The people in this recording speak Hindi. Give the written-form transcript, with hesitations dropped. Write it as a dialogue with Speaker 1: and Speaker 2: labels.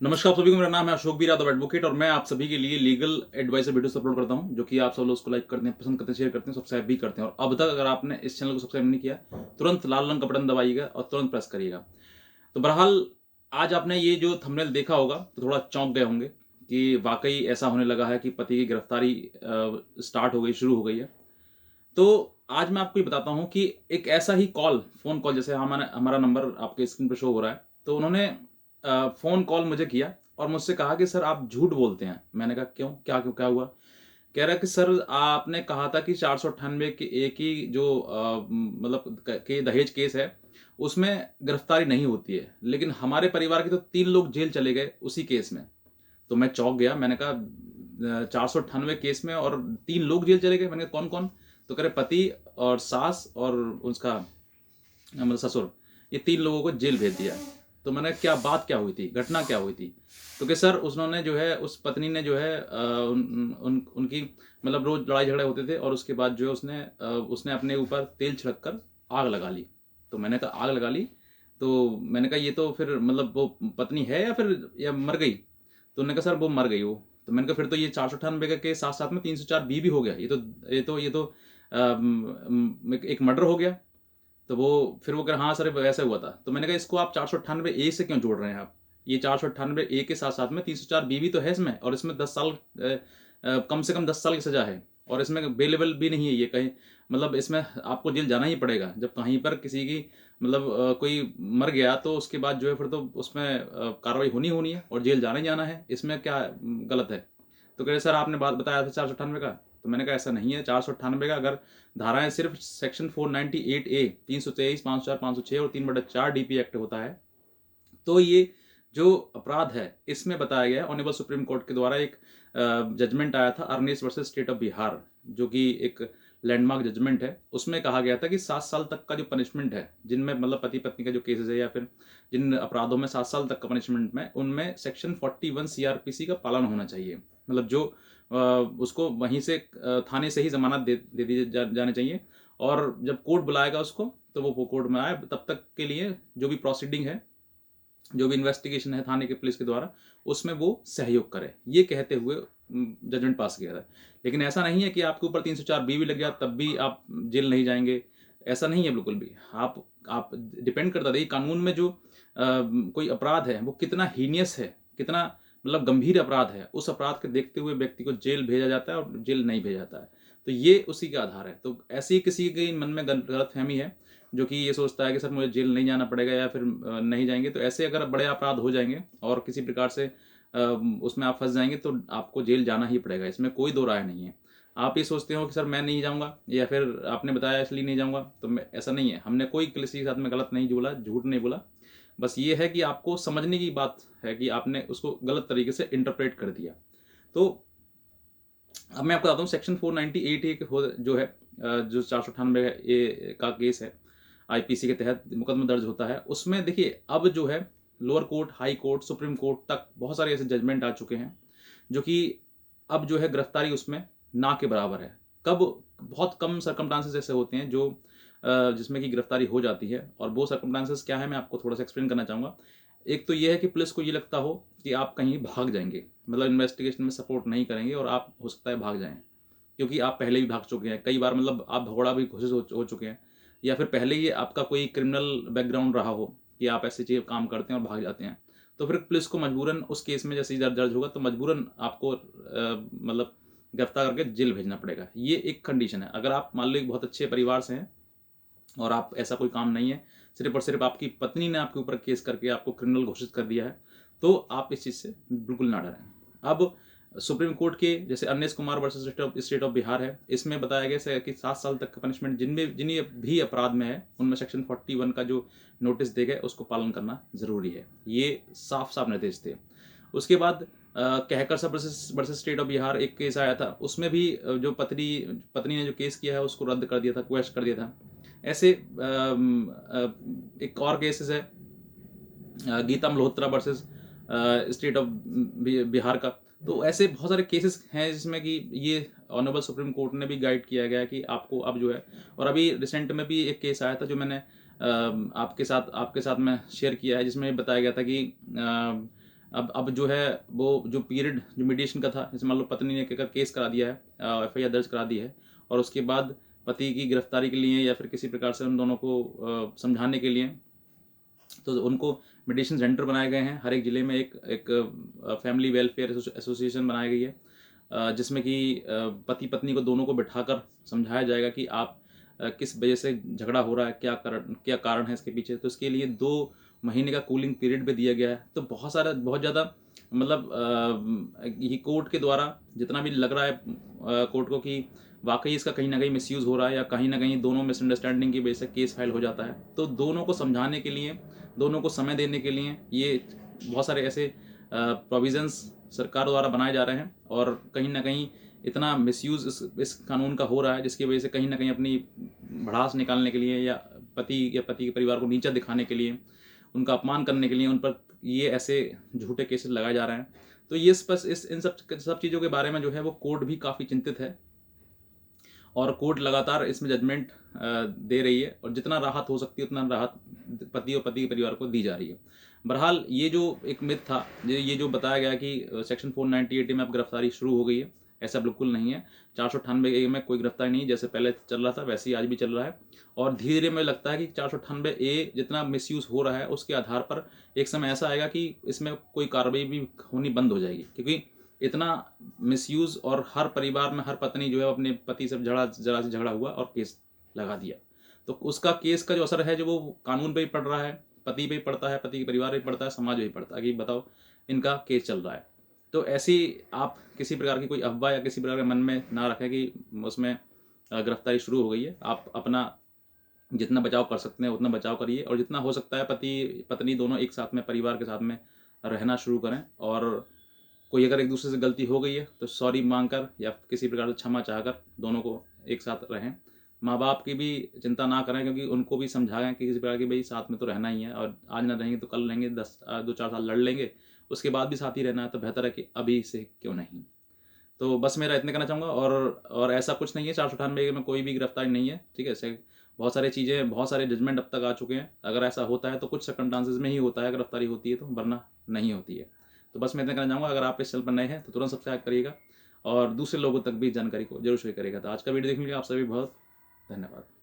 Speaker 1: नमस्कार आप सभी को, मेरा नाम है अशोक बी यादव एडवोकेट और मैं आप सभी के लिए लीगल एडवाइस वीडियोस अपलोड करता हूं, जो कि आप सब लोग उसको लाइक करते हैं, पसंद करते हैं, शेयर करते हैं, सब्सक्राइब भी करते हैं। और अब तक अगर आपने इस चैनल को सब्सक्राइब नहीं किया, तुरंत लाल रंग का बटन दबाइएगा और तुरंत प्रेस करिएगा। तो बहरहाल आज आपने ये जो थंबनेल देखा होगा तो थोड़ा चौंक गए होंगे कि वाकई ऐसा होने लगा है कि पति की गिरफ्तारी स्टार्ट हो गई, शुरू हो गई है। तो आज मैं आपको ये बताता हूँ कि एक ऐसा ही फ़ोन कॉल, जैसे हमारा हमारा नंबर आपके स्क्रीन पे शो हो रहा है, तो उन्होंने फ़ोन कॉल मुझे किया और मुझसे कहा कि सर आप झूठ बोलते हैं। मैंने कहा क्यों? क्या हुआ? कह रहा है कि सर आपने कहा था कि 498 के एक ही जो मतलब के दहेज केस है, उसमें गिरफ्तारी नहीं होती है। लेकिन हमारे परिवार के तो 3 लोग जेल चले गए उसी केस में। तो मैं चौंक गया। मैंने कहा 498 केस में और 3 लोग जेल चले गए। मैंने कहा कौन-कौन? तो कह रहे पति और सास और उसका मतलब ससुर, ये 3 लोगों को जेल भेज दिया। तो मैंने क्या बात क्या हुई थी? घटना क्या हुई थी? तो कि सर उन्होंने जो है, उस पत्नी ने जो है उनकी मतलब रोज़ लड़ाई झगड़े होते थे और उसके बाद जो है उसने अपने ऊपर तेल छिड़क कर आग लगा ली। तो मैंने कहा आग लगा ली? तो मैंने कहा ये तो फिर मतलब वो पत्नी है या मर गई? तो उन्होंने कहा सर वो मर गई वो। तो मैंने कहा फिर तो ये 498 का केस साथ-साथ में 304 बी भी हो गया। ये तो एक मर्डर हो गया। तो वो फिर वो कह रहा हाँ सर वैसा हुआ था। तो मैंने कहा इसको आप 498 ए से क्यों जोड़ रहे हैं आप? ये 498 ए के साथ-साथ में 304 बी भी तो है इसमें, और इसमें 10 साल कम से कम 10 साल की सज़ा है और इसमें बेलेबल भी नहीं है ये कहीं, मतलब इसमें आपको जेल जाना ही पड़ेगा। जब कहीं पर किसी की मतलब कोई मर गया तो उसके बाद जो है फिर तो उसमें कार्रवाई होनी ही होनी है और जेल जाना ही जाना है। इसमें क्या गलत है? तो कह रहे सर आपने बात बताया था 498 का। तो मैंने कहा ऐसा नहीं है। 498 का अगर धाराएं सिर्फ सेक्शन 498 ए 323 504 506 और 3/4 डीपी एक्ट होता है, तो ये जो अपराध है इसमें बताया गया है। ऑनरेबल सुप्रीम कोर्ट के द्वारा एक जजमेंट आया था Ernest versus state of Bihar, जो कि एक लैंडमार्क जजमेंट है। उसमें कहा गया था कि 7 साल तक का जो पनिशमेंट है, जिनमें मतलब पति पत्नी का जो केसेस है या फिर जिन अपराधों में 7 साल तक का पनिशमेंट में, उनमें सेक्शन 41 सीआरपीसी का पालन होना चाहिए। मतलब जो उसको वहीं से थाने से ही जमानत दे दी जानी चाहिए। और जब कोर्ट बुलाएगा उसको, तो वो कोर्ट में आए, तब तक के लिए जो भी प्रोसीडिंग है, जो भी इन्वेस्टिगेशन है थाने के पुलिस के द्वारा, उसमें वो सहयोग करे, ये कहते हुए जजमेंट पास किया था। लेकिन ऐसा नहीं है कि आपके ऊपर 304 बी भी लग गया तब भी आप जेल नहीं जाएंगे। ऐसा नहीं है बिल्कुल भी। आप डिपेंड करता है कानून में जो कोई अपराध है वो कितना हीनियस है, कितना मतलब गंभीर अपराध है, उस अपराध के देखते हुए व्यक्ति को जेल भेजा जाता है और जेल नहीं भेजा जाता है। तो ये उसी का आधार है। तो ऐसी किसी के मन में गलतफहमी है जो कि ये सोचता है कि सर मुझे जेल नहीं जाना पड़ेगा या फिर नहीं जाएंगे, तो ऐसे अगर बड़े अपराध हो जाएंगे और किसी प्रकार से उसमें आप फंस जाएंगे तो आपको जेल जाना ही पड़ेगा। इसमें कोई दो राय नहीं है। आप ये सोचते हो कि सर मैं नहीं जाऊंगा या फिर आपने बताया इसलिए नहीं जाऊंगा, तो मैं, ऐसा नहीं है। हमने कोई किसी के साथ में गलत नहीं बोला, झूठ नहीं बोला। बस ये है कि आपको समझने की बात है कि आपने उसको गलत तरीके से इंटरप्रेट कर दिया। तो अब मैं आपको बताता हूँ सेक्शन 498 एक जो है जो 498 ए का केस है, आईपीसी के तहत मुकदमा दर्ज होता है। उसमें देखिए अब जो है lower court, high court, supreme court तक बहुत सारे ऐसे जजमेंट आ चुके हैं जो कि अब जो है गिरफ्तारी उसमें ना के बराबर है। कब? बहुत कम सर्कमस्टांसेस ऐसे होते हैं जो जिसमें कि गिरफ्तारी हो जाती है। और वो सर्कमस्टांसेस क्या है मैं आपको थोड़ा सा एक्सप्लेन करना चाहूँगा। एक तो ये है कि पुलिस को ये लगता हो कि आप कहीं भाग जाएंगे, मतलब इन्वेस्टिगेशन में सपोर्ट नहीं करेंगे और आप हो सकता है भाग जाएं, क्योंकि आप पहले भी भाग चुके हैं कई बार, मतलब आप भगोड़ा भी घुसे हो चुके हैं, या फिर पहले ही आपका कोई क्रिमिनल बैकग्राउंड रहा हो कि आप ऐसे चीज़ काम करते हैं और भाग जाते हैं। तो फिर पुलिस को मजबूरन उस केस में जैसे ही दर्ज होगा तो मजबूरन आपको मतलब गिरफ्तार करके जेल भेजना पड़ेगा। ये एक कंडीशन है। अगर आप मान लो एक बहुत अच्छे परिवार से हैं और आप ऐसा कोई काम नहीं है, सिर्फ और सिर्फ आपकी पत्नी ने आपके ऊपर केस करके आपको क्रिमिनल घोषित कर दिया है, तो आप इस चीज़ से बिल्कुल ना डरें। अब सुप्रीम कोर्ट के जैसे Anish Kumar versus state of Bihar है, इसमें बताया गया है कि 7 साल तक का पनिशमेंट जिन भी अपराध में है उनमें सेक्शन 41 का जो नोटिस दे गए उसको पालन करना जरूरी है। ये साफ साफ निर्देश थे। उसके बाद कहकर सब वर्सेस स्टेट ऑफ बिहार एक केस आया था। उसमें भी जो पत्नी ने जो केस किया है उसको रद्द कर दिया था, क्वेश कर दिया था। ऐसे एक और केसेस है Geeta Malhotra versus state of Bihar का। तो ऐसे बहुत सारे केसेस हैं जिसमें कि ये ऑनरेबल सुप्रीम कोर्ट ने भी गाइड किया गया है कि आपको अब जो है। और अभी रिसेंट में भी एक केस आया था जो मैंने आपके साथ में शेयर किया है, जिसमें बताया गया था कि अब जो है वो जो पीरियड जो मीडिएशन का था, जैसे मान लो पत्नी ने अगर केस करा दिया है, एफआईआर दर्ज करा दी है, और उसके बाद पति की गिरफ्तारी के लिए या फिर किसी प्रकार से उन दोनों को समझाने के लिए, तो उनको मेडिटेशन सेंटर बनाए गए हैं। हर एक ज़िले में एक फैमिली वेलफेयर एसोसिएशन बनाई गई है, जिसमें कि पति पत्नी को दोनों को बिठाकर समझाया जाएगा कि आप किस वजह से झगड़ा हो रहा है, क्या कारण है इसके पीछे। तो इसके लिए 2 महीने का कूलिंग पीरियड भी दिया गया है। तो बहुत ज़्यादा मतलब ये कोर्ट के द्वारा जितना भी लग रहा है कोर्ट को कि वाकई इसका कहीं ना कहीं मिसयूज़ हो रहा है, या कहीं ना कहीं दोनों मिसअंडरस्टैंडिंग की वजह से केस फाइल हो जाता है, तो दोनों को समझाने के लिए, दोनों को समय देने के लिए ये बहुत सारे ऐसे प्रोविज़न्स सरकार द्वारा बनाए जा रहे हैं। और कहीं ना कहीं इतना मिसयूज़ इस कानून का हो रहा है, जिसकी वजह से कहीं ना कहीं अपनी भड़ास निकालने के लिए, या पति के परिवार को नीचा दिखाने के लिए, उनका अपमान करने के लिए उन पर ये ऐसे झूठे केसेस लगाए जा रहे हैं। तो ये इन सब चीज़ों के बारे में जो है वो कोर्ट भी काफ़ी चिंतित है, और कोर्ट लगातार इसमें जजमेंट दे रही है, और जितना राहत हो सकती है उतना राहत पति और पति के परिवार को दी जा रही है। बहरहाल ये जो एक मिथ था, ये जो बताया गया कि सेक्शन 498 में अब गिरफ्तारी शुरू हो गई है, ऐसा बिल्कुल नहीं है। 498 में कोई गिरफ्तारी नहीं, जैसे पहले चल रहा था वैसे ही आज भी चल रहा है। और धीरे धीरे मुझे लगता है कि 498 जितना मिसयूज़ हो रहा है उसके आधार पर एक समय ऐसा आएगा कि इसमें कोई कार्रवाई भी होनी बंद हो जाएगी, क्योंकि इतना मिसयूज़, और हर परिवार में हर पत्नी जो है अपने पति से जरा से झगड़ा हुआ और केस लगा दिया, तो उसका केस का जो असर है जो वो कानून पे ही पड़ रहा है, पति पे ही पड़ता है, पति के परिवार पे ही पड़ता है, समाज पे ही पड़ता है कि बताओ इनका केस चल रहा है। तो ऐसी आप किसी प्रकार की कोई अफवाह या किसी प्रकार के मन में ना रखें कि उसमें गिरफ्तारी शुरू हो गई है। आप अपना जितना बचाव कर सकते हैं उतना बचाव करिए, और जितना हो सकता है पति पत्नी दोनों एक साथ में परिवार के साथ में रहना शुरू करें। और कोई अगर एक दूसरे से गलती हो गई है तो सॉरी मांगकर या किसी प्रकार से क्षमा चाहकर दोनों को एक साथ रहें। माँ बाप की भी चिंता ना करें, क्योंकि उनको भी समझाएं कि किसी प्रकार की भाई साथ में तो रहना ही है, और आज ना रहेंगे तो कल रहेंगे, 2-4 साल लड़ लेंगे, उसके बाद भी साथ ही रहना है, तो बेहतर है कि अभी से क्यों नहीं। तो बस मेरा इतने कहना चाहूँगा। और ऐसा कुछ नहीं है 498 में कोई भी गिरफ्तारी नहीं है, ठीक है। ऐसे बहुत सारी चीज़ें, बहुत सारे जजमेंट अब तक आ चुके हैं। अगर ऐसा होता है तो कुछ सर्कमस्टांसेस में ही होता है गिरफ्तारी होती है, तो वरना नहीं होती है। तो बस मैं इतना कहना चाहूँगा। अगर आप इस चैनल पर नए हैं तो तुरंत सब्सक्राइब करिएगा, और दूसरे लोगों तक भी जानकारी को जरूर शेयर करिएगा। तो आज का वीडियो देखने के लिए आप सभी बहुत धन्यवाद।